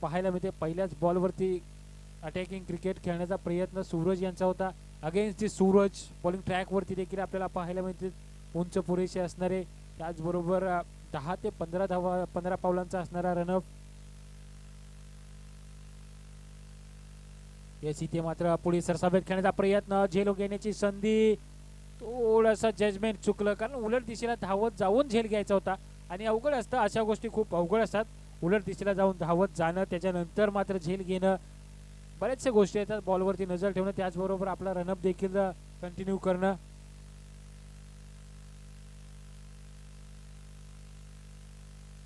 पाहायला मिळते. पहिल्याच बॉलवरती अटॅकिंग क्रिकेट खेळण्याचा प्रयत्न सूरज यांचा होता. अगेन्स्ट दी सूरज बॉलिंग ट्रॅकवरती देखील आपल्याला पाहायला मिळते. उंच पुरेसे असणारे, त्याचबरोबर 10 ते 15 पावलांचा असणारा रनअप. येस, इथे मात्र पुढे सरसावेत खेळण्याचा प्रयत्न, झेल घेण्याची संधी, थोडंसं जजमेंट चुकलं. कारण उलट दिशेला धावत जाऊन झेल घ्यायचा होता आणि अवघड असतं, अशा गोष्टी खूप अवघड असतात. उलट दिशेला जाऊन धावत जाणं, त्याच्यानंतर मात्र झेल घेणं, बऱ्याचशा गोष्टी येतात. बॉलवरती नजर ठेवणं, त्याचबरोबर आपला रनअप देखील कंटिन्यू करणं.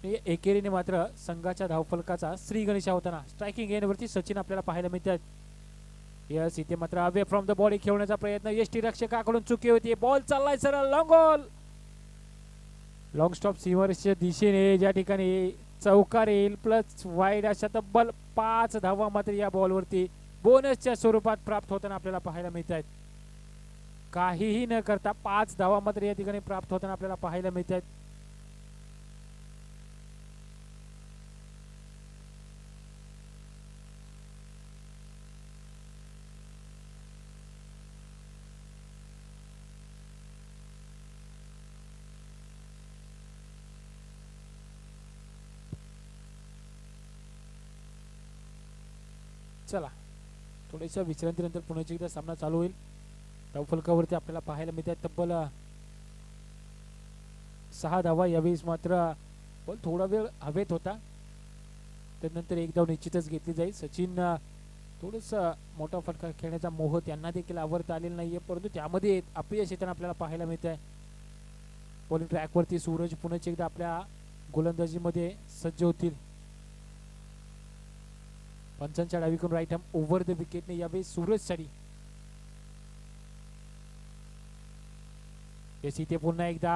एकेरीने मात्र संघाच्या धावफलकाचा श्री गणेशा होताना स्ट्रायकिंग एंडवरती सचिन आपल्याला पाहायला मिळतात. यस, इथे मात्र अवे फ्रॉम द बॉडी खेळण्याचा प्रयत्न, यष्टी रक्षकाकडून चुकी होती. बॉल चाललाय सरळ लॉंग बॉल, लॉंग स्टॉप सीमरच्या दिशेने, ज्या ठिकाणी चौकार येईल प्लस वाईड, अशा तब्बल 5 धावा मात्र या बॉलवरती बोनसच्या स्वरूपात प्राप्त होताना आपल्याला पाहायला मिळत आहेत. काहीही न करता 5 धावा मात्र या ठिकाणी प्राप्त होताना आपल्याला पाहायला मिळत आहेत. चला, थोड्याशा विश्रांतीनंतर पुन्हा एकदा सामना चालू होईल. धावफलकावरती आपल्याला पाहायला मिळतात तब्बल 6 धावा. यावेळेस मात्र बॉल थोडा वेळ हवेत होता, त्यानंतर एक धाव निश्चितच घेतली जाईल. सचिन थोडंसं मोठा फटका खेळण्याचा मोह त्यांना देखील आवडता आलेला नाहीये, परंतु त्यामध्ये अपयश येताना आपल्याला पाहायला मिळत आहे. बॉलिंग ट्रॅकवरती सूरज पुन्हा एकदा आपल्या गोलंदाजीमध्ये सज्ज होतील. पंचांच्या डावीकडून राईट हॅम ओव्हर द विकेटने यावेळी सूरज साठी. येस, इथे पुन्हा एकदा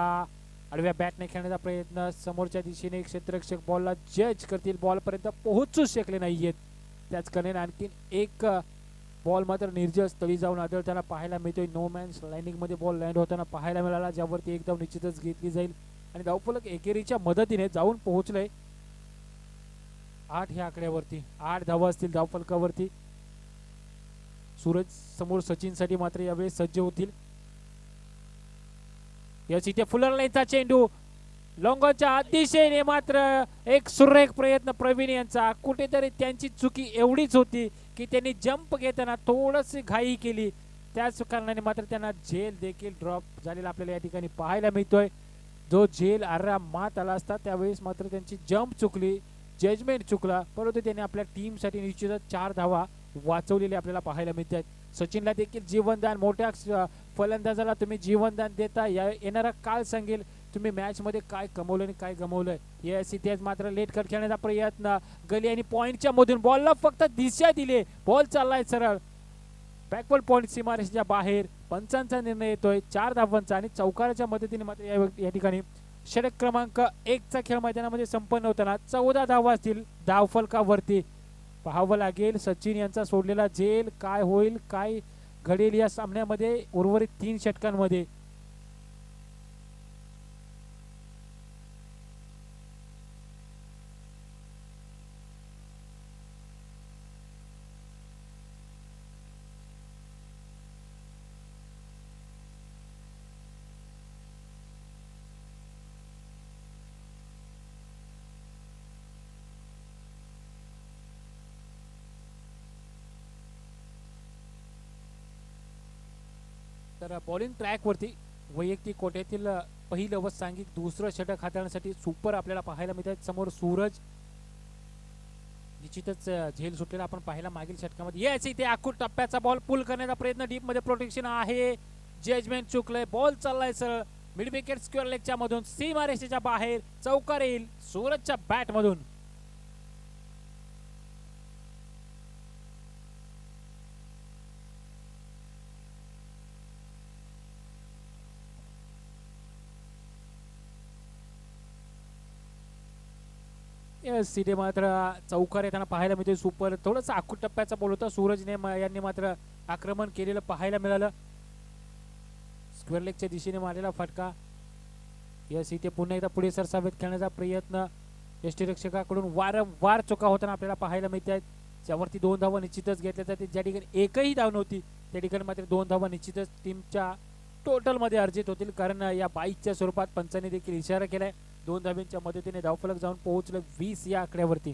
आडव्या बॅटने खेळण्याचा प्रयत्न, समोरच्या दिशेने क्षेत्ररक्षक बॉलला जज करतील, बॉल पर्यंत पोहोचू शकले नाहीयेत. त्याच कारणाने आणखीन एक बॉल मात्र निर्जस तळी जाऊन आदळताना पाहायला मिळतोय. नो मॅन्स लाइनिंग मध्ये बॉल लँड होताना पाहायला मिळाला, ज्यावरती एक धाव निश्चितच घेतली जाईल आणि धावफलक एकेरीच्या मदतीने जाऊन पोहोचलंय 8 ह्या आकड्यावरती. 8 धावा असतील धावफलकावरती. सूरज समोर सचिन साठी मात्र यावेळी सज्ज होतील. याच इथे फुलर लाईनचा चेंडू, लॉंगॉनच्या दिशेने मात्र एक सुरेख प्रयत्न प्रवीण यांचा. कुठेतरी त्यांची चुकी एवढीच होती की त्यांनी जंप घेताना थोडीशी घाई केली, त्याच कारणाने मात्र त्यांना झेल देखील ड्रॉप झालेला आपल्याला या ठिकाणी पाहायला मिळतोय. जो झेल आरामात आला असता त्यावेळेस मात्र त्यांची जंप चुकली, जजमेंट चुकला, परंतु त्यांनी आपल्या टीम साठी निश्चितच 4 धावा वाचवलेले आपल्याला पाहायला मिळतात. सचिनला देखील जीवनदान, मोठ्या फलंदाजाला तुम्ही जीवनदान देता, येणारा काळ सांगेल तुम्ही मॅच मध्ये काय कमवलं आणि काय गमवलंय. यस, इतिहास मात्र लेट कट खेळण्याचा प्रयत्न, गली आणि पॉइंटच्या मधून बॉलला फक्त दिशा दिले, बॉल चाललाय सरळ बॅकवर्ड पॉइंट सीमारेषेच्या बाहेर. पंचांचा निर्णय येतोय 4 धावांचा आणि चौकाराच्या मदतीने मात्र या ठिकाणी षटक क्रमांक 1 चा खेळ मैदानामध्ये संपन्न होताना 14 धावा असतील धावफलकावरती. पाहावं लागेल सचिन यांचा सोडलेला झेल काय होईल, काय घडेल या सामन्यामध्ये उर्वरित 3 षटकांमध्ये. तर बॉलिंग ट्रॅक वरती वैयक्तिक कोट्यातील पहिलं व सांघिक दुसरं षटक हाताळण्यासाठी सुपर आपल्याला पाहायला मिळतात. समोर सूरज, निश्चितच झेल सुटलेला आपण पाहिला मागील षटकामध्ये. याच इथे आखूड टप्प्याचा बॉल पुल करण्याचा प्रयत्न, डीप मध्ये प्रोटेक्शन आहे, जजमेंट चुकलंय, बॉल चाललाय सरळ मिड विकेट स्क्वेअर लेगच्या मधून सीमारेषेच्या बाहेर. चौकार येईल सूरजच्या बॅट मधून. सीधे मात्र चौकार येताना पाहायला मिळते. सुपर थोडंसं आखूड टप्प्याचा बॉल होता, सूरजने यांनी मात्र आक्रमण केलेलं पाहायला मिळालं. स्क्वेअर लेगच्या दिशेने मारलेला फटका. यस, इथे पुन्हा एकदा पुढे सरसावेत खेळण्याचा प्रयत्न, यष्टीरक्षकाकडून वारंवार चुका होताना आपल्याला पाहायला मिळत आहेत. ज्यावरती 2 धावा निश्चितच घेतल्या जाते. ज्या ठिकाणी एकही धाव नव्हती त्या ठिकाणी मात्र 2 धावा निश्चितच टीमच्या टोटलमध्ये अर्जित होतील, कारण या बाईकच्या स्वरूपात पंचांनी देखील इशारा केलाय. 2 धाब्यांच्या मदतीने धावफलक जाऊन पोहोचलं 20 या आकड्यावरती.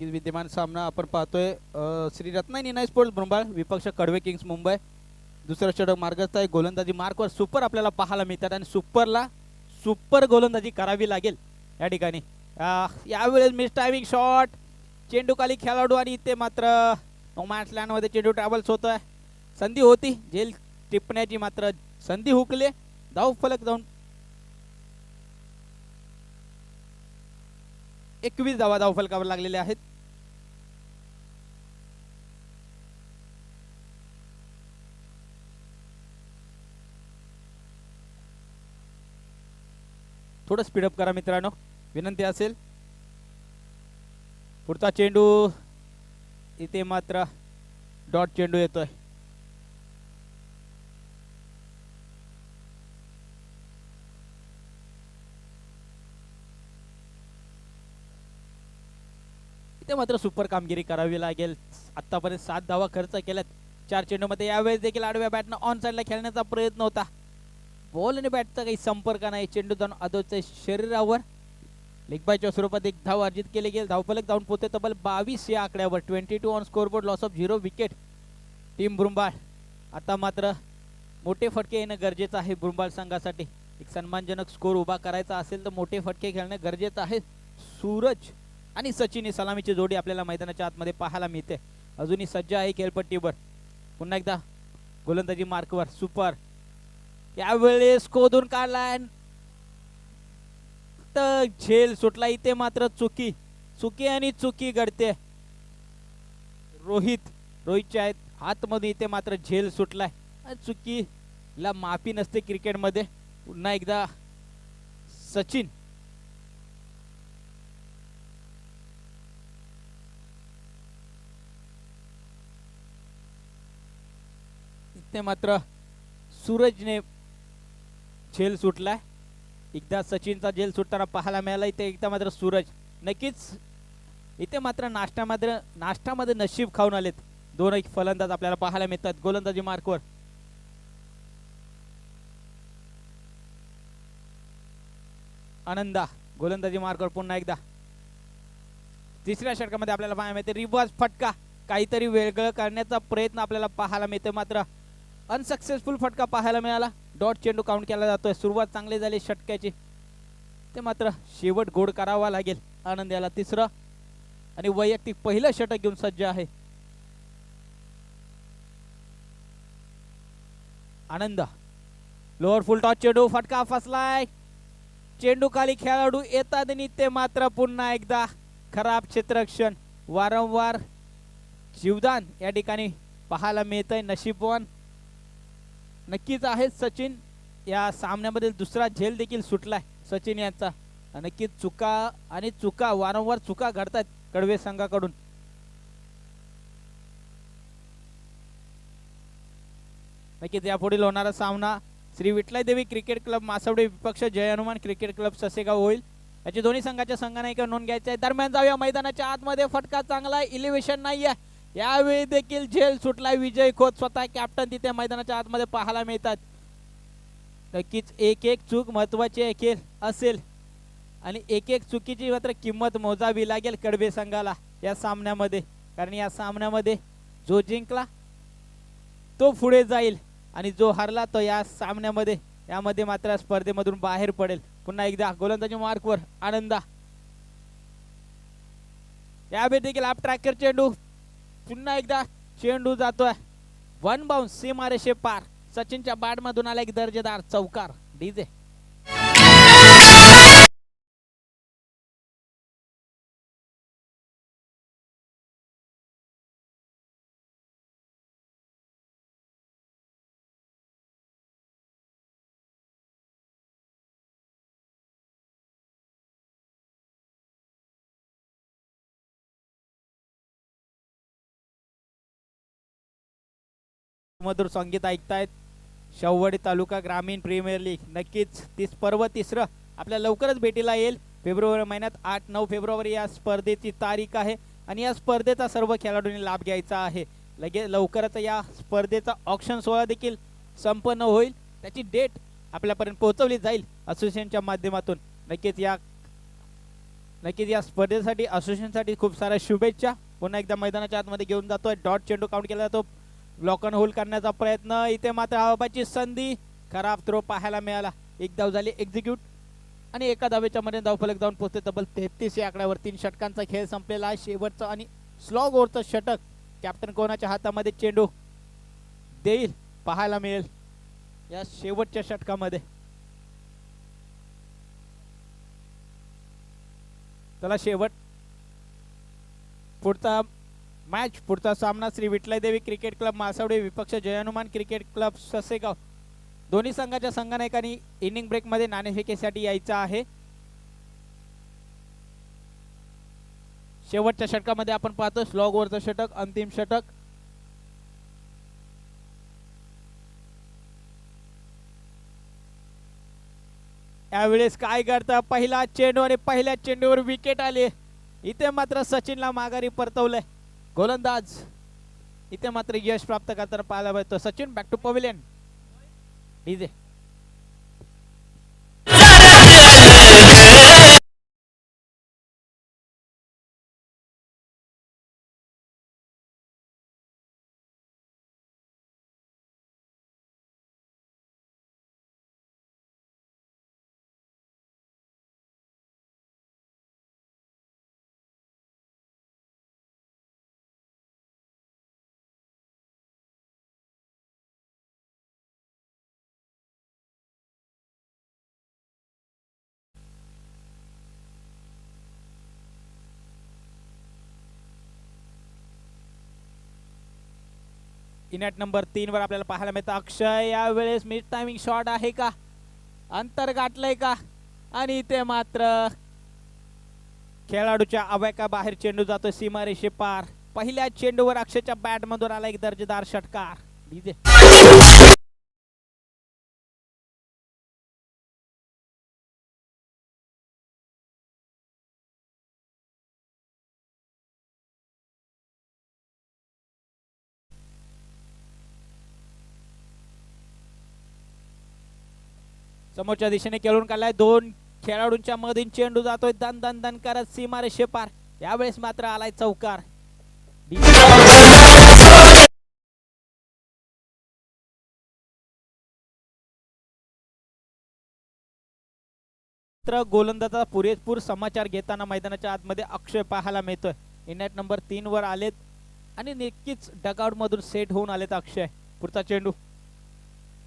विद्यमान सामना आपण पाहतोय श्री रत्नागिरी नाईट स्पोर्ट्स मुंबई विपक्ष कडवे किंग्स मुंबई. दुसरा षटक मार्गस्थ आहे. गोलंदाजी मार्कवर सुपर आपल्याला पाहायला मिळतात आणि सुपरला सुपर गोलंदाजी करावी लागेल या ठिकाणी. यावेळेस मिस टायमिंग शॉट, चेंडू खाली खेळाडू आणि इथे मात्र नो मॅच लँडमध्ये चेंडू ट्रॅव्हल्स होतोय. संधी होती झेल टिपण्याची, मात्र संधी हुकले. धाव फलक जाऊन 21 धावा धाव फलकावर लागलेले आहेत. थोडं स्पीडअप करा मित्रांनो, विनंती असेल. पुढचा चेंडू इथे मात्र डॉट चेंडू येतोय. इथे मात्र सुपर कामगिरी करावी लागेल. आतापर्यंत 7 धावा खर्च केल्यात 4 चेंडूमध्ये. यावेळेस देखील आडव्या बॅटनं ऑन साइडला खेळण्याचा प्रयत्न होता. बॉल आणि बॅटचा काही संपर्क नाही. चेंडू जाऊन अदोच्या शरीरावर लेग बायच्या स्वरूपात एक धाव अर्जित केले गेले. धावफलक जाऊन पोहोचते तब्बल 22 या आकड्यावर. 22 on scoreboard, loss of 0 wicket team बुरुंबाळ. आता मात्र मोठे फटके येणं गरजेचं आहे बुरुंबाळ संघासाठी. एक सन्मानजनक स्कोर उभा करायचा असेल तर मोठे फटके खेळणं गरजेचं आहे. सूरज आणि सचिन ही सलामीची जोडी आपल्याला मैदानाच्या आतमध्ये पाहायला मिळते. अजूनही सज्ज आहे खेळपट्टीवर. पुन्हा एकदा गोलंदाजी मार्कवर सुपर. यावेळेस कोदून काढलाय तर झेल सुटला. इथे मात्र चुकी आणि चुकी घडते. रोहितच्या हातमधून इथे मात्र झेल सुटलाय. चुकीला माफी नसते क्रिकेटमध्ये. पुन्हा एकदा सचिन. इथे मात्र सूरजने झेल सुटलाय. एकदा सचिनचा झेल सुटताना पाहायला मिळाला. इथे एकदा मात्र सूरज. नक्कीच इथे मात्र नाश्त्यामध्ये नशीब खाऊन आलेत दोन एक फलंदाज आपल्याला पाहायला मिळतात. गोलंदाजी मार्कवर आनंदा. गोलंदाजी मार्कवर पुन्हा एकदा. तिसऱ्या षटकामध्ये आपल्याला पाहायला मिळते रिवर्स फटका. काहीतरी वेगळं करण्याचा प्रयत्न आपल्याला पाहायला मिळते, मात्र अनसक्सेसफुल फटका पाहायला मिळाला. डॉट चेंडू काउंट केला जातोय. सुरुवात चांगली झाली षटकाची, ते मात्र शेवट गोड करावा लागेल. आनंद याला तिसरं आणि वैयक्तिक पहिलं षटक घेऊन सज्ज आहे. आनंद लोअर फुल टॉस चेंडू, फटका फसलाय. चेंडू खाली खेळाडू येतात आणि ते मात्र पुन्हा एकदा खराब क्षेत्ररक्षण. वारंवार जीवदान या ठिकाणी पाहायला मिळतंय. नशीबवान नक्कीच आहे सचिन. या सामन्यामध्ये दुसरा झेल देखील सुटलाय सचिन यांचा. नक्कीच चुका वारंवार चुका घडतात कडवे संघाकडून. नक्कीच यापुढील होणारा सामना श्री विठलाई देवी क्रिकेट क्लब मासवडे विपक्ष जय हनुमान क्रिकेट क्लब ससेगाव होईल. याची दोन्ही संघाच्या संघाने नोंद घ्यायची आहे. दरम्यान जाऊया मैदानाच्या आतमध्ये. फटका चांगला, इलिव्हेशन नाहीये. यावेळी देखील झेल सुटलाय. विजय खोत स्वतः कॅप्टन तिथे मैदानाच्या आतमध्ये पाहायला मिळतात. नक्कीच एक एक चूक महत्वाची असेल आणि एक एक चुकीची मात्र किंमत मोजावी लागेल कडवे संघाला या सामन्यामध्ये. कारण या सामन्यामध्ये जो जिंकला तो पुढे जाईल आणि जो हरला तो या सामन्यामध्ये यामध्ये मात्र स्पर्धेमधून बाहेर पडेल. पुन्हा एकदा गोलंदाजी मार्कवर आनंदा. यावेळी देखील आप ट्रॅकर चेंडू. पुन्हा एकदा चेंडू जातोय वन बाउन्स सीमारेषे पार. सचिनच्या बॅट मधून आला एक दर्जेदार चौकार. डीजे मधुर संगीत ऐकतायत. शेववडी तालुका ग्रामीण प्रीमियर लीग नक्कीच पर्व तिसरं आपल्या लवकरच भेटीला येईल. फेब्रुवारी महिन्यात 8-9 फेब्रुवारी या स्पर्धेची तारीख आहे आणि या स्पर्धेचा सर्व खेळाडूंनी लाभ घ्यायचा आहे. लवकरच या स्पर्धेचा ऑक्शन सोहळा देखील संपन्न होईल. त्याची डेट आपल्यापर्यंत पोहोचवली जाईल असोसिएशनच्या माध्यमातून. नक्कीच या स्पर्धेसाठी असोसिएशनसाठी खूप साऱ्या शुभेच्छा. पुन्हा एकदा मैदानाच्या आतमध्ये घेऊन जातोय. डॉट चेंडू काउंट केला जातो. ब्लॉक अँड होल्ड करण्याचा प्रयत्न. इथे मात्र हवाबाची संधी. खराब थ्रो पाहायला मिळाला. एक धाव झाली एक्झिक्यूट आणि एका धावेच्या मध्ये धावफलक जाऊन पोहोचते तब्बल 33 या आकड्यावर. 3 षटकांचा खेळ संपलेला आहे. शेवटचं आणि स्लॉग ओव्हरचं षटक कॅप्टन कोणाच्या हातामध्ये चेंडू देईल पाहायला मिळेल या शेवटच्या षटकामध्ये. चला शेवट पुढचा सामना श्री विठ्ठल देवी क्रिकेट क्लब मासवडे विपक्ष जय हनुमान क्रिकेट क्लब ससेगाव. दोन्ही संघाच्या संघनायकांनी इनिंग ब्रेक मध्ये नाणेफेकीसाठी यायचं आहे. शेवटच्या षटकामध्ये आपण पाहतो स्लॉग ओव्हरचं षटक अंतिम षटक. यावेळेस काय करता पहिला चेंडू आणि पहिल्या चेंडूवर विकेट आली. इथे मात्र सचिनला माघारी परतवलंय गोलंदाज. इथे मात्र यश प्राप्त करताना पाहायला मिळतो. Sachin back to pavilion. DJ in at number 3 वर आपल्याला पाहायला मिळतं अक्षय. यावेळेस मिड टायमिंग शॉट आहे का? अंतर गाठलंय का? आणि इथे मात्र खेळाडूच्या आवाका बाहेर चेंडू जातोय सीमारेषे पार. पहिल्या चेंडूवर अक्षयच्या बॅट मधून आला एक दर्जेदार षटकार. डीजे समोरच्या दिशेने खेळून काढलाय. 2 खेळाडूंच्या मधून चेंडू जातोय दन दन दन करत सीमारेषे पार. यावेळेस मात्र आलाय चौकार. गोलंदाजाचा पुरेपूर समाचार घेताना मैदानाच्या आतमध्ये अक्षय पाहायला मिळतोय. इनॅट नंबर 3 वर आलेत आणि नक्कीच डगआउट मधून सेट होऊन आलेत अक्षय. पुढचा चेंडू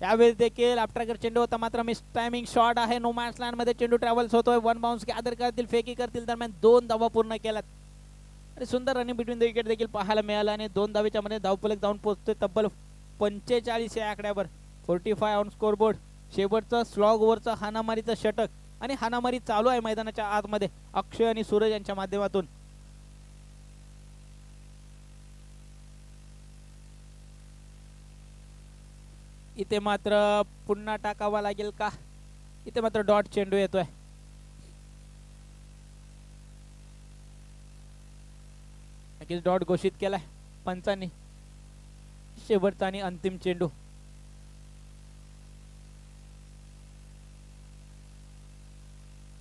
यावेळेस देखील आफ्टर चेंडू होता मात्र मिस टायमिंग शॉट आहे. नो मॅन्स लँड मध्ये चेंडू ट्रॅव्हल्स होतोय. 1 बाउन्स गॅदर करतील फेकी करतील दरम्यान 2 धावा पूर्ण केल्यात आणि सुंदर रनिंग बिटवीन द विकेट देखील पाहायला मिळाला आणि 2 धावेच्या मध्ये धावफलक जाऊन पोहोचतोय तब्बल 45 या आकड्यावर. 45 ऑन स्कोरबोर्ड. शेवटचं स्लॉग ओव्हरचं हाणामारीचं षटक आणि हाणामारी चालू आहे मैदानाच्या आतमध्ये अक्षय आणि सूरज यांच्या माध्यमातून. इथे मात्र पुन्हा टाकावा लागेल का? इथे मात्र डॉट चेंडू येतोय. नक्कीच डॉट घोषित केलाय पंचांनी. शेवटचा आणि अंतिम चेंडू.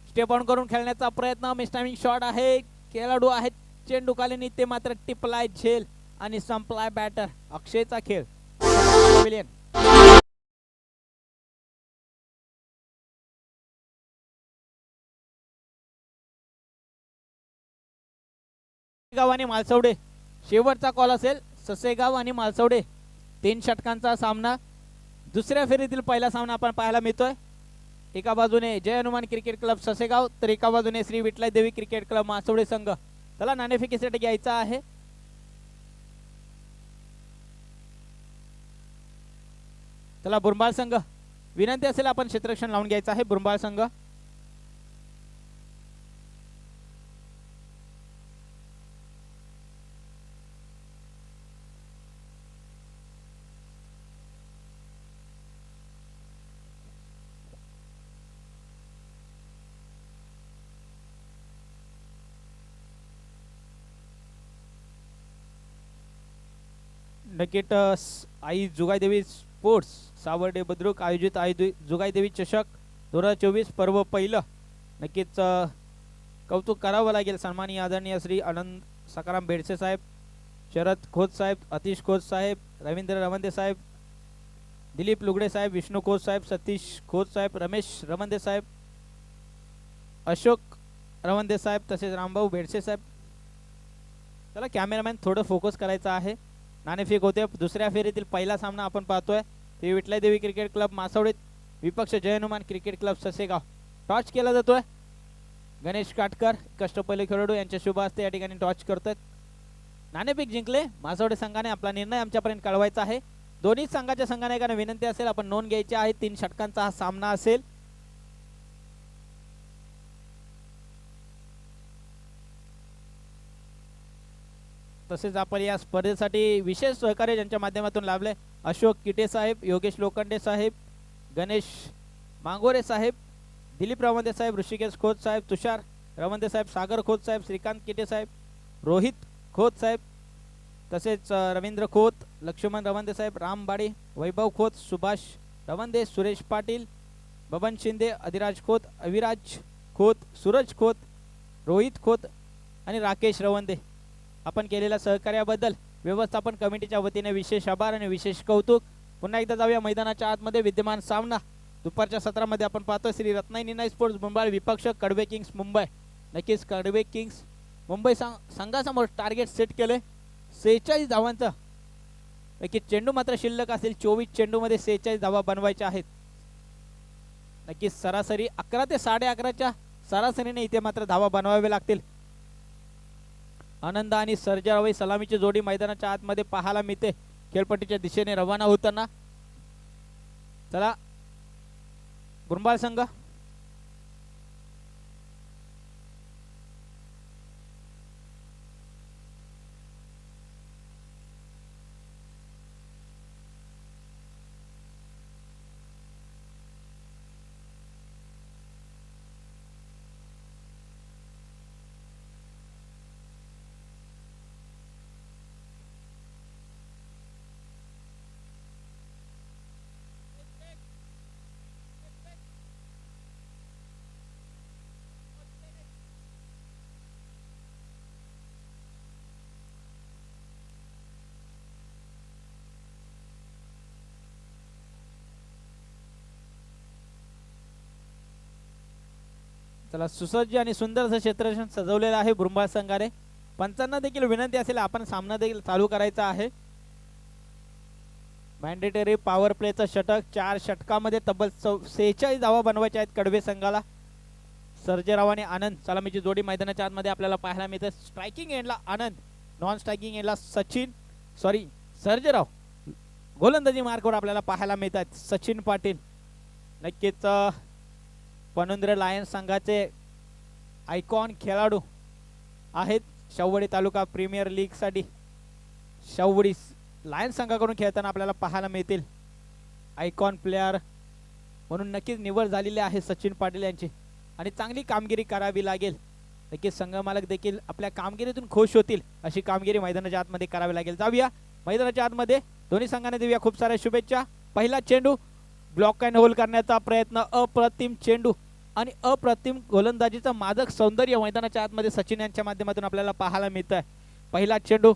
स्टेप ऑन करून खेळण्याचा प्रयत्न. मिस टायमिंग शॉट आहे. खेळाडू आहेत चेंडू खाली. ते मात्र टिपलाय झेल आणि संपलाय बॅटर. अक्षयचा खेळ. गाव आणि मालसवडे शेवटचा कॉल असेल. ससेगाव आणि मालसवडे 3 षटकांचा सामना. दुसऱ्या फेरीतील पहिला सामना आपण पाहायला मिळतोय. एका बाजूने जय हनुमान क्रिकेट क्लब ससेगाव तर एका बाजूने श्री विठ्ठल देवी क्रिकेट क्लब मासवडे संघ. त्याला नाणेफेकीसाठी घ्यायचा आहे. चला बुरंबाळ संघ विनंती असेल आपण क्षेत्ररक्षण लावून घ्यायचं आहे. बुरंबाळ संघ नक्कीच आई जुगाईदेवी स्पोर्ट्स सावर्डे बुद्रुक आयोजित आई जुगाईदेवी चषक 2024 पर्व पहिलं नक्कीच कौतुक करावं लागेल. सन्माननीय आदरणीय श्री आनंद सकाराम बेडसे साहेब, शरद खोत साहेब, अतिश खोत साहेब, रवींद्र रवंदे साहेब, दिलीप लुगडे साहेब, विष्णू खोत साहेब, सतीश खोत साहेब, रमेश रवंदे साहेब, अशोक रवंदे साहेब, तसेच रामभाऊ बेडसे साहेब. चला कॅमेरामॅन थोडं फोकस करायचं आहे. नाणेफेक होते. दुसऱ्या फेरीतील पहिला सामना आपण पाहतोय ते विठलादेवी क्रिकेट क्लब मासवडे विपक्ष जय हनुमान क्रिकेट क्लब ससेगाव. टॉच केला जातोय. गणेश काटकर कष्टपैलू खेळाडू यांच्या शुभ हस्ते या ठिकाणी टॉच करतात. नाणेफेक जिंकले मासवडे संघाने. आपला निर्णय आमच्यापर्यंत कळवायचा आहे. दोन्ही संघाच्या संघाने एकाने विनंती असेल आपण नोंद घ्यायची आहे. 3 षटकांचा हा सामना असेल. तसेच आपण या स्पर्धेसाठी विशेष सहकार्य ज्यांच्या माध्यमातून लाभले अशोक किटे साहेब, योगेश लोखंडे साहेब, गणेश मांगोरे साहेब, दिलीप रवंदे साहेब, ऋषिकेश खोत साहेब, तुषार रवंदे साहेब, सागर खोत साहेब, श्रीकांत किटे साहेब, रोहित खोत साहेब, तसेच रवींद्र खोत, लक्ष्मण रवंदे साहेब, राम बाडी, वैभव खोत, सुभाष रवंदे, सुरेश पाटील, बबन शिंदे, अधिराज खोत, अविराज खोत, सूरज खोत, रोहित खोत आणि राकेश रवंदे. आपण केलेल्या सहकार्याबद्दल व्यवस्थापन कमिटीच्या वतीने विशेष आभार आणि विशेष कौतुक. पुन्हा एकदा जाऊया मैदानाच्या आतमध्ये. विद्यमान सामना दुपारच्या सत्रामध्ये आपण पाहतो श्री रत्नागिरी नाईट स्पोर्ट्स मुंबई विपक्ष कडवे किंग्स मुंबई. नक्कीच कडवे किंग्स मुंबई संघासमोर टार्गेट सेट केले 46 धावांचं. नक्कीच चेंडू मात्र शिल्लक असेल. 24 चेंडूमध्ये 46 धावा बनवायच्या आहेत. नक्कीच सरासरी 11 ते 11:30च्या सरासरीने इथे मात्र धावा बनवावे लागतील. आनंद आणि सर्जारावई सलामीची जोडी मैदानाच्या आतमध्ये पाहायला मिळते खेळपट्टीच्या दिशेने रवाना होताना. चला गुरंबाल संघ चला सुसज्ज आणि सुंदर असं क्षेत्ररक्षण सजवलेलं आहे बुरंबाळ संघाने. पंचांना देखील विनंती असेल आपण सामना देखील चालू करायचा आहे. मॅन्डेटरी पॉवर प्लेचं षटक 4 षटकामध्ये तब्बल 46 धावा बनवायच्या आहेत कडवे संघाला. सर्जेराव आणि आनंद सलामीची जोडी मैदानाच्या आतमध्ये आपल्याला पाहायला मिळते. स्ट्रायकिंग एंडला आनंद, नॉन स्ट्रायकिंग एंडला सर्जेराव. गोलंदाजी मार्कवर आपल्याला पाहायला मिळतात सचिन पाटील. नक्कीच पनुंद्रे लायन्स संघाचे आयकॉन खेळाडू आहेत. शाहूवाडी तालुका प्रीमियर लीग साठी शाहूवाडी लायन्स संघाकडून खेळताना आपल्याला पाहायला मिळतील. आयकॉन प्लेयर म्हणून नक्कीच निवड झालेली आहे सचिन पाटील यांची आणि चांगली कामगिरी करावी लागेल. नक्कीच संघ मालक देखील आपल्या कामगिरीतून खुश होतील अशी कामगिरी मैदानाच्या आतमध्ये करावी लागेल. जाऊया मैदानाच्या आतमध्ये. दोन्ही संघाने देऊया खूप साऱ्या शुभेच्छा. पहिला चेंडू ब्लॉक अँड होल करण्याचा प्रयत्न. अप्रतिम चेंडू आणि अप्रतिम गोलंदाजीचं मादक सौंदर्य मैदानाच्या आतमध्ये सचिन यांच्या माध्यमातून आपल्याला पाहायला मिळतं. पहिला चेंडू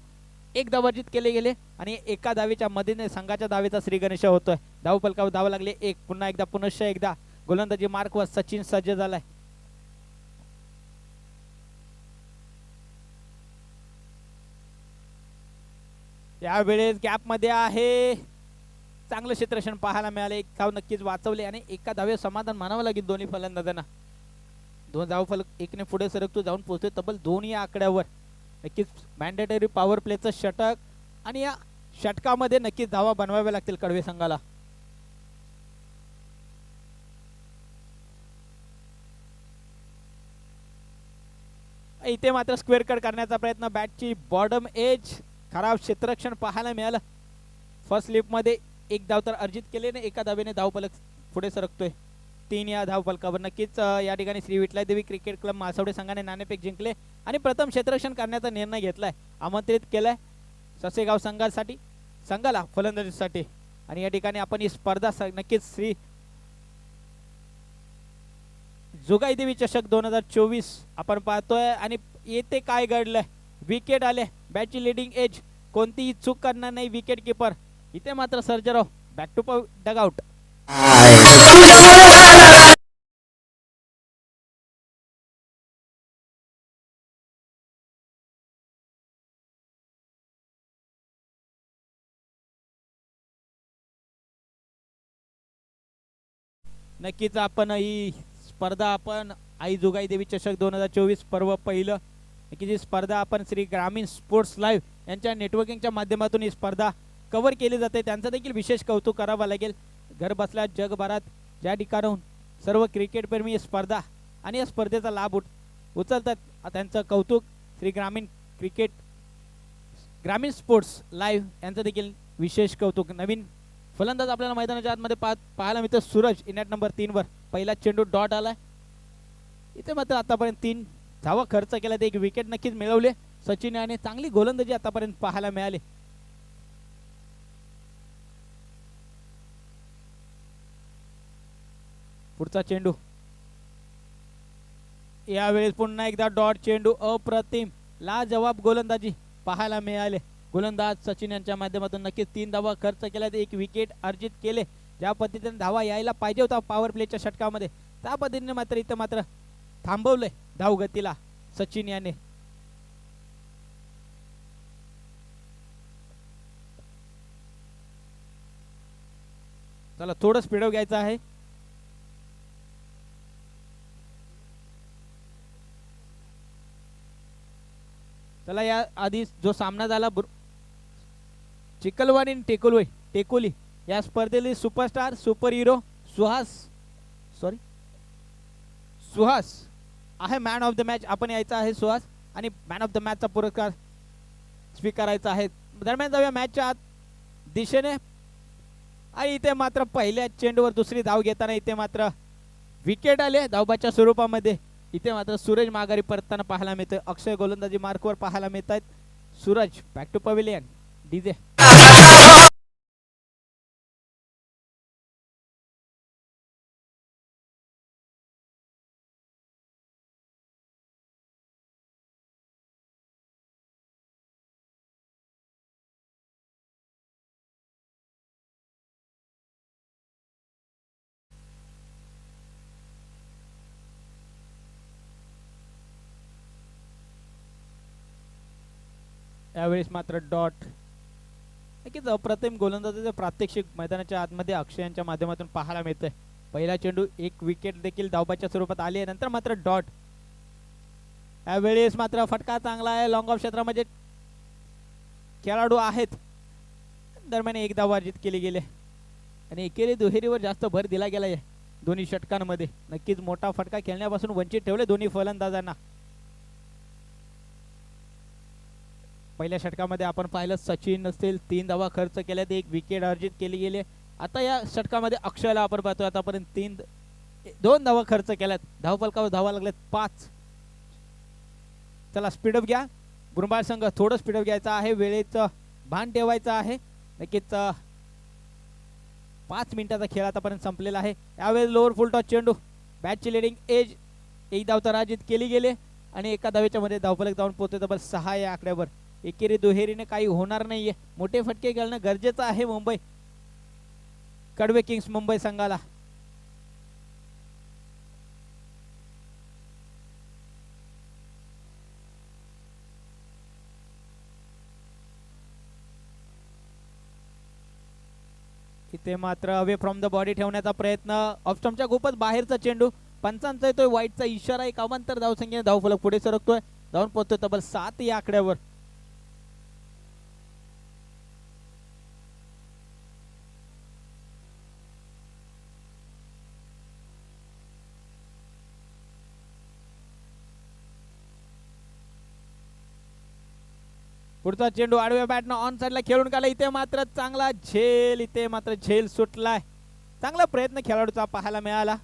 1 धावार्जित केले गेले आणि एका धावेच्या मदतीने संघाच्या धावेचा श्री गणेश होतोय. धावफलकावर धाव लागले 1. पुन्हा एकदा पुनश्च एकदा गोलंदाजी मार्कवर सचिन सज्ज झालाय. यावेळेस गॅप मध्ये आहे. चांगलं क्षेत्ररक्षण पाहायला मिळाले. 1 धाव नक्कीच वाचवले आणि एका धावे समाधान मानावं लागेल दोन्ही फलंदाजांना. 2 धावफलक 1ने पुढे सरकतो जाऊन पोहोचतोय तब्बल 2 या आकड्यावर. नक्कीच मॅन्डेटरी पॉवर प्लेचं षटक आणि या षटकामध्ये नक्कीच धावा बनवाव्या लागतील कडवे संघाला. इथे मात्र स्क्वेअर कट करण्याचा प्रयत्न. बॅटची बॉटम एज खराब क्षेत्ररक्षण पाहायला मिळालं. फर्स्ट स्लिप मध्ये 1 धाव तर अर्जित केले ने एका धावेने धावफलक पुढे सरकतोय 3 या धावफलकावर. नक्कीच या ठिकाणी श्री विठलादेवी क्रिकेट क्लब मासवडे संघाने नाणेफेक जिंकले आणि प्रथम क्षेत्ररक्षण करण्याचा निर्णय घेतलाय. आमंत्रित केलाय ससेगाव संघासाठी. संघाला फलंदाजीसाठी. आणि या ठिकाणी आपण ही स्पर्धा नक्कीच श्री जोगाई देवी चषक 2024 आपण पाहतोय. आणि येथे काय घडलंय, विकेट आले, बॅटची लिडिंग एज, कोणतीही चूक करणार नाही विकेट किपर. इथे मात्र सर्जेराव बॅक टू डगआउट. नक्कीच आपण ही स्पर्धा आपण आई जोगाई देवी चषक 2024 पर्व पहिलं, नक्कीच ही स्पर्धा आपण श्री ग्रामीण स्पोर्ट्स लाईव्ह यांच्या नेटवर्किंगच्या माध्यमातून ही स्पर्धा कव्हर केली जाते. त्यांचं देखील विशेष कौतुक करावं लागेल. घर बसल्या जगभरात ज्या ठिकाणाहून सर्व क्रिकेटप्रेमी ही स्पर्धा आणि या स्पर्धेचा लाभ उचलतात, त्यांचं कौतुक. श्री ग्रामीण स्पोर्ट्स लाईव्ह यांचं देखील विशेष कौतुक. नवीन फलंदाज आपल्याला मैदानाच्या आतमध्ये पाहायला मिळतं सूरज इन ॲट नंबर 3 वर. पहिला चेंडू डॉट आलाय. इथे मात्र आतापर्यंत 3 धावा खर्च केला, एक विकेट नक्कीच मिळवले सचिन याने. चांगली गोलंदाजी आतापर्यंत पाहायला मिळाली. पुढचा चेंडू, यावेळेस पुन्हा एकदा डॉट चेंडू. अप्रतिम लाजवाब गोलंदाजी पाहायला मिळाले गोलंदाज सचिन यांच्या माध्यमातून. नक्कीच 3 धावा खर्च केल्यात, एक विकेट अर्जित केले. ज्या पद्धतीने धावा यायला पाहिजे होता पॉवर प्लेच्या षटकामध्ये, त्या पद्धतीने मात्र इथे मात्र थांबवलंय धावगतीला सचिन याने. चला थोडं स्पीडअप घ्यायचं आहे. चला या आधी जो सामना झाला चिखलवाणी आणि टेकोली या स्पर्धेतील सुपरस्टार सुपर हिरो सुहास आहे मॅन ऑफ द मॅच. आपण यायचा आहे सुहास आणि मॅन ऑफ द मॅचचा पुरस्कार स्वीकारायचा आहे. दरम्यान जाऊया मॅचच्या आत दिशेने. आणि इथे मात्र पहिल्या चेंडूवर दुसरी धाव घेताना इथे मात्र विकेट आले धावबाच्या स्वरूपामध्ये. इथे मात्र सूरज माघारी परतताना पाहायला मिळतोय. अक्षय गोलंदाजी मार्कवर पाहायला मिळत आहेत. Suraj back to pavilion. DJ यावेळेस मात्र डॉट. नक्कीच अप्रतिम गोलंदाजीचे प्रात्यक्षिक मैदानाच्या आतमध्ये अक्षय यांच्या माध्यमातून पाहायला मिळतंय. पहिला चेंडू एक विकेट देखील धावबाच्या स्वरूपात आली, नंतर मात्र डॉट. यावेळेस मात्र फटका चांगला आहे. लॉंग ऑफ क्षेत्रामध्ये खेळाडू आहेत. दरम्यान एक धाव अर्जित केली गेले आणि एकेरी दुहेरीवर जास्त भर दिला गेला आहे दोन्ही षटकांमध्ये. नक्कीच मोठा फटका खेळण्यापासून वंचित ठेवले दोन्ही फलंदाजांना. पहिल्या षटकामध्ये आपण पाहिलं सचिन असतील 3 धावा खर्च केल्यात, एक विकेट अर्जित केली गेली. आता या षटकामध्ये अक्षयला आपण पाहतोय आतापर्यंत 2 धावा खर्च केल्यात, धावफलकावर धावा लागल्यात 5. चला स्पीडअप घ्या गुरुबाळ संघ, थोडं स्पीडअप घ्यायचं आहे, वेळेचं भान ठेवायचं आहे. नक्कीच 5 मिनिटाचा खेळ आतापर्यंत संपलेला आहे. यावेळेस लोअर फुल टॉस चेंडू, बॅटची लिडिंग एज, एक धाव तर अर्जित केली गेली आणि एका धावेच्या मध्ये धावफलक जाऊन पोहोचतो तब्बल 6 या आकड्यावर. एकेरी दुहेरीने काही होणार नाहीये, मोठे फटके खेळणं गरजेचं आहे मुंबई कडवे किंग्स मुंबई संघाला. इथे मात्र अवे फ्रॉम द बॉडी ठेवण्याचा प्रयत्न, ऑफस्टंपच्या खूपच बाहेरचा चेंडू, पंचांचा येतोय वाईटचा इशारा, एक अवांतर धावसंख्येने धावफलक पुढे सरकतोय, जाऊन पोहोचतोय तब्बल 7 या आकड्यावर. पुढचा चेंडू आडव्या बॅटनं ऑन साइडला खेळून काढला. इथे मात्र चांगला झेल, इथे मात्र झेल सुटलाय. चांगला प्रयत्न खेळाडूचा पाहायला मिळाला,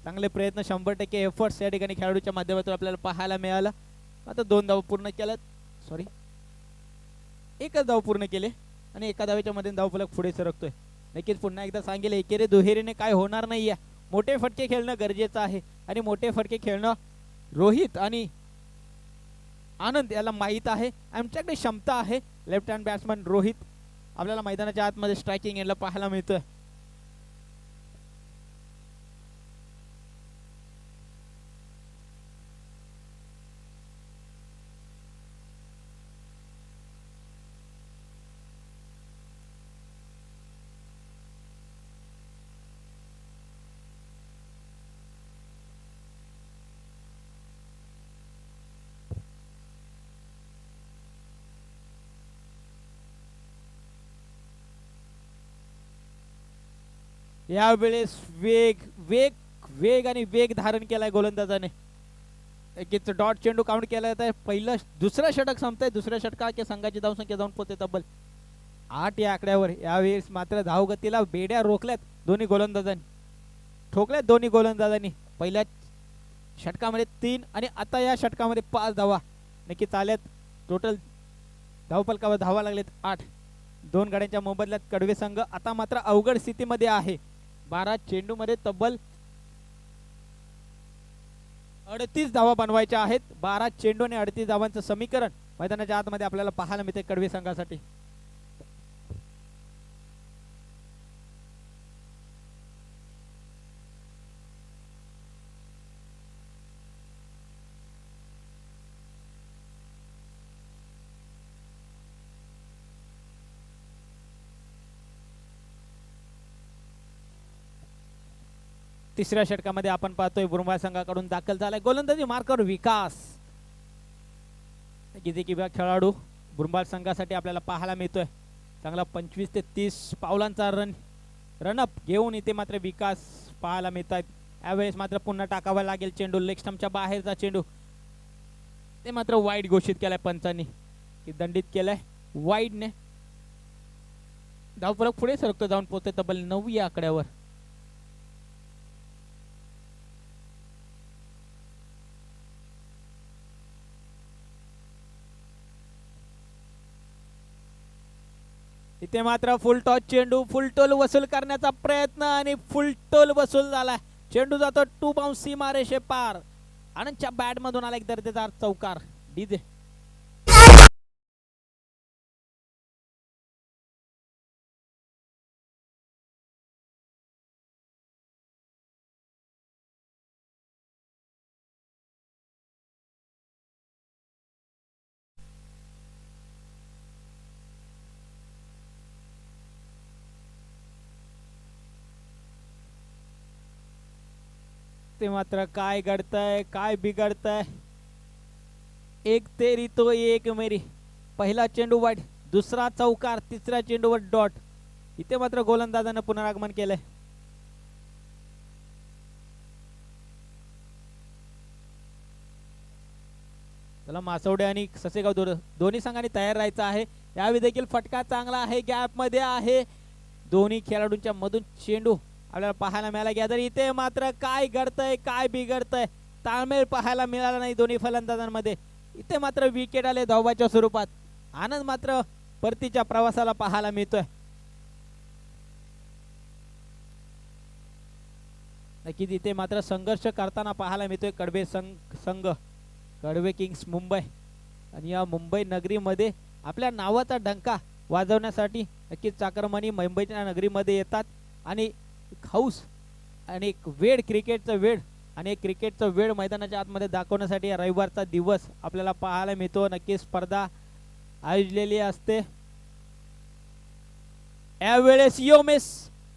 चांगले प्रयत्न 100% एफर्ट्स या ठिकाणी खेळाडूच्या माध्यमातून आपल्याला पाहायला मिळाला. आता 2 धावा पूर्ण केल्यात. सॉरी एकच धाव पूर्ण केले आणि एका धावेच्या मध्ये धावफलक पुढे सरकतोय. नक्कीच पुन्हा एकदा सांगेल एकेरी दुहेरीने काय होणार नाहीये. मोठे फटके खेळणं गरजेचं आहे आणि मोठे फटके खेळणं रोहित आणि आनंद याला माहीत आहे. आमच्याकडे क्षमता आहे. लेफ्ट हँड बॅट्समन रोहित आपल्याला मैदानाच्या आतमध्ये स्ट्रायकिंग याला पाहायला मिळतोय. यावेळेस वेग वेग वेग आणि वेग धारण केलाय गोलंदाजाने. एकच डॉट चेंडू काउंट केला आहे. पहिलं दुसरं षटक संपतंय. दुसऱ्या षटकात संघाची धावसंख्या जाऊन पोहोचते तब्बल 8 या आकड्यावर. यावेळेस मात्र धावगतीला बेड्या रोखल्यात दोन्ही गोलंदाजांनी, ठोकल्यात दोन्ही गोलंदाजांनी. पहिल्या षटकामध्ये 3 आणि आता या षटकामध्ये 5 धावा नक्कीच आल्यात. टोटल धावफलकावर धावा लागलेत 8. 2 गाड्यांच्या मोबदल्यात कडवे संघ आता मात्र अवघड स्थितीमध्ये आहे. 12 चेंडू मध्ये तब्बल 38 धावा बनवायच्या आहेत. 12 चेंडू आणि 38 धावांचं समीकरण मैदानाच्या आतमध्ये आपल्याला पाहायला मिळते कडवे संघासाठी. तिसऱ्या षटकामध्ये आपण पाहतोय बुरंबाळ संघाकडून दाखल झालाय गोलंदाजी मार्कर विकास. किती किंवा खेळाडू बुरंबाळ संघासाठी आपल्याला पाहायला मिळतोय. चांगला 25 ते 30 पावलांचा रनअप घेऊन इथे मात्र विकास पाहायला मिळतात. यावेळेस मात्र पुन्हा टाकावा लागेल चेंडू. लेग स्टंपच्या बाहेरचा चेंडू ते मात्र वाईड घोषित केलाय पंचांनी, दंडित केलाय वाईडने. धावफलक पुढे सरकतो, जाऊन पोहोचते तब्बल 9 या आकड्यावर. इथे मात्र फुल टॉस चेंडू, फुल टोल वसूल करण्याचा प्रयत्न आणि फुल टोल वसूल झाला. चेंडू जातो 2 बाउन्स सीमारेषे पार. आनंदच्या बॅट मधून आला एक दर्जेदार चौकार. डीजे ते मात्र काय घडतंय, काय बिघडतंय. एक तेरी तो एक मेरी. पहिला चेंडू वाईट, दुसरा चौकार, तिसऱ्या चेंडूवर डॉट. इथे मात्र गोलंदाजानं पुनरागमन केलंय. चला मासवडे आणि ससेगाव दोन्ही संघांनी तयार राहायचं आहे. यावेळी देखील फटका चांगला आहे, गॅप मध्ये आहे. दोन्ही खेळाडूंच्या मधून चेंडू आपल्याला पाहायला मिळाला गया. तर इथे मात्र काय घडतंय, काय बिघडतंय, ताळमेळ पाहायला मिळाला नाही दोन्ही फलंदाजांमध्ये. इथे मात्र विकेट आले धावाच्या स्वरूपात. आनंद मात्र परतीच्या प्रवासाला पाहायला मिळतोय. नक्कीच इथे मात्र संघर्ष करताना पाहायला मिळतोय कडवे संघ, कडवे किंग्स मुंबई. आणि या मुंबई नगरीमध्ये आपल्या नावाचा डंका वाजवण्यासाठी नक्कीच चाकरमानी मुंबईच्या नगरीमध्ये येतात. आणि हाऊस आणि एक वेळ, क्रिकेटचं वेळ आणि एक क्रिकेटचं वेळ मैदानाच्या आतमध्ये दाखवण्यासाठी रविवारचा दिवस आपल्याला पाहायला मिळतो. नक्कीच स्पर्धा आयोजलेली असते. यावेळेस you miss,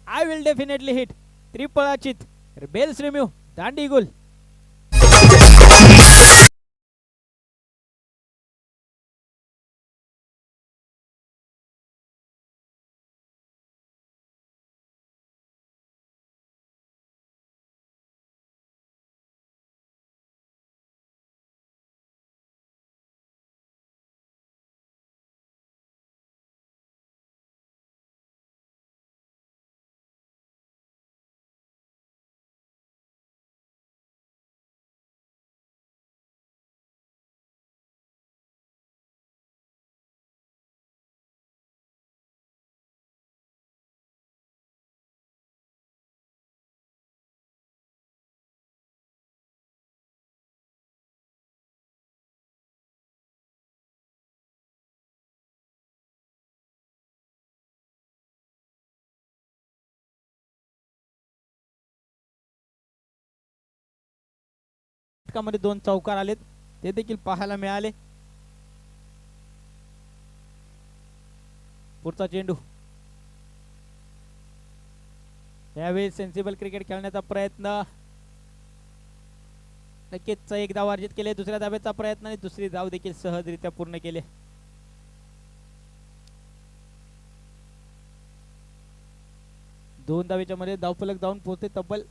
I will definitely hit. त्रिफळाचित बेल्स रिम्यू, दांडी गुल. षटकामध्ये 2 चौकार आलेत ते देखील पाहायला मिळाले. पुढचा चेंडू. यावेळी सेन्सिबल क्रिकेट खेळण्याचा प्रयत्न. नक्कीच एक धाव अर्जित केले. दुसऱ्या धावेचा प्रयत्न आणि दुसरी धाव देखील सहजरित्या पूर्ण केले. दोन धावेच्या मध्ये धावफलक जाऊन पोहोचते तब्बल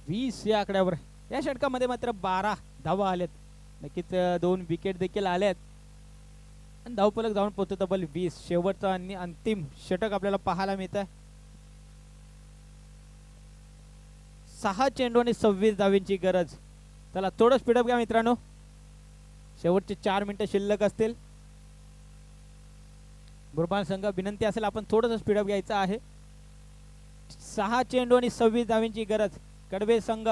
20 या आकड्यावर. या षटकामध्ये मात्र 12 धावा आल्यात. नक्कीच 2 विकेट देखील आल्यात आणि धावफलक जाऊन पोहोचते तब्बल 20. शेवटचा आणि अंतिम षटक आपल्याला पाहायला मिळत आहे. 6 चेंडू आणि 26 धावींची गरज. चला थोडं स्पीडअप घ्या मित्रांनो. शेवटचे 4 मिनिटं शिल्लक असतील. बुरबान संघ विनंती असेल आपण थोडंसं स्पीडअप घ्यायचं आहे. 6 चेंडू आणि 26 धावींची गरज. कडवे संघ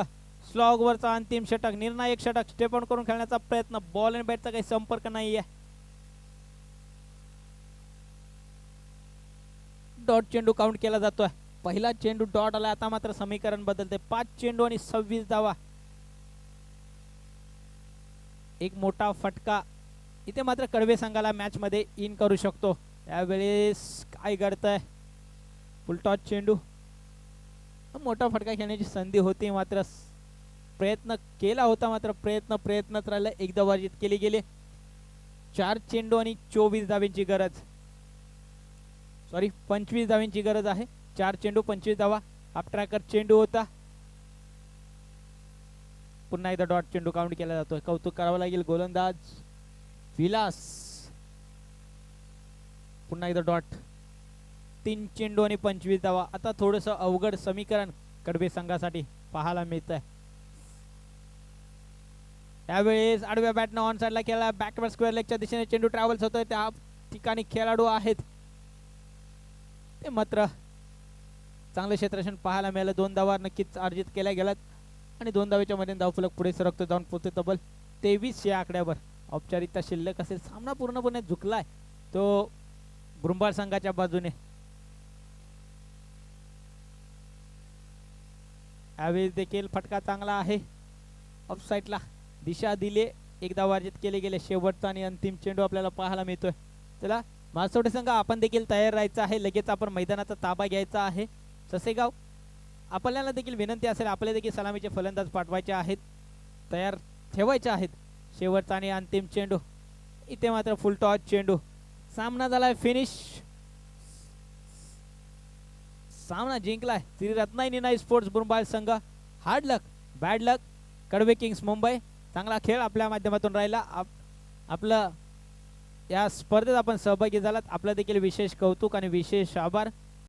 स्लॉग वरचा अंतिम षटक, निर्णायक षटक. स्टेप आउट करून खेळण्याचा प्रयत्न. बॉल आणि बॅटचा काही संपर्क नाहीये. डॉट चेंडू काउंट केला जातोय. पहिला चेंडू डॉट आला. आता मात्र समीकरण बदलते. 5 चेंडू आणि 26 धावा. एक मोठा फटका इथे मात्र कडवे संघाला मॅच मध्ये इन करू शकतो. यावेळेस काय घडतंय. फुलटॉस चेंडू. मोठा फटका खेळण्याची संधी होती मात्र प्रयत्न केला होता मात्र प्रयत्नच राहिला. एकदा वर्जित केली गेले. 4 चेंडू आणि 24 धावींची गरज. सॉरी 25 धावींची गरज आहे. 4 चेंडू 25 धावा. हाफ ट्रॅकर चेंडू होता. पुन्हा एकदा डॉट चेंडू काउंट केला जातोय. कौतुक करावं लागेल गोलंदाज विलास. पुन्हा एकदा डॉट. 3 चेंडू आणि 25 धावा. आता थोडस अवघड समीकरण कडवे संघासाठी पाहायला मिळत आहे. त्यावेळेस आडव्या बॅटनं ऑन साइडला खेळला. बॅकवर्ड स्क्वेअर लेगच्या दिशेने चेंडू ट्रॅव्हल्स होतोय. त्या ठिकाणी खेळाडू आहेत ते मात्र चांगले क्षेत्ररक्षण पाहायला मिळालं. 2 धावा नक्कीच अर्जित केल्या गेल्यात आणि 2 धावेच्या मध्ये धावफलक पुढे सरकतो. जाऊन पोहोचते तब्बल 23 या आकड्यावर. औपचारिकता शिल्लक असेल. सामना पूर्णपणे झुकलाय तो बुरबान संघाच्या बाजूने. यावेळी देखील फटका चांगला आहे. ऑफ साइडला दिशा दिले. एकदा अर्जित केले गेले. शेवटचा आणि अंतिम चेंडू आपल्याला पाहायला मिळतोय. चला मासोडे संघ आपण देखील तयार राहायचं आहे. लगेच आपण मैदानाचा ताबा घ्यायचा आहे. ससेगाव आपल्याला देखील विनंती असेल. आपल्याला देखील सलामीचे फलंदाज पाठवायचे आहेत. तयार ठेवायचे आहेत. शेवटचा आणि अंतिम चेंडू. इथे मात्र फुल टॉस चेंडू. सामना झालाय फिनिश. सामना जिंकलाय श्री रत्नागिरी स्पोर्ट्स बुरबान संघ. हार्ड लक बॅड लक कडवे किंग्स मुंबई. चांगला खेळ आपल्या माध्यमातून राहिला. आपलं या स्पर्धेत आपण सहभागी झालात. आपलं देखील विशेष कौतुक आणि विशेष आभार.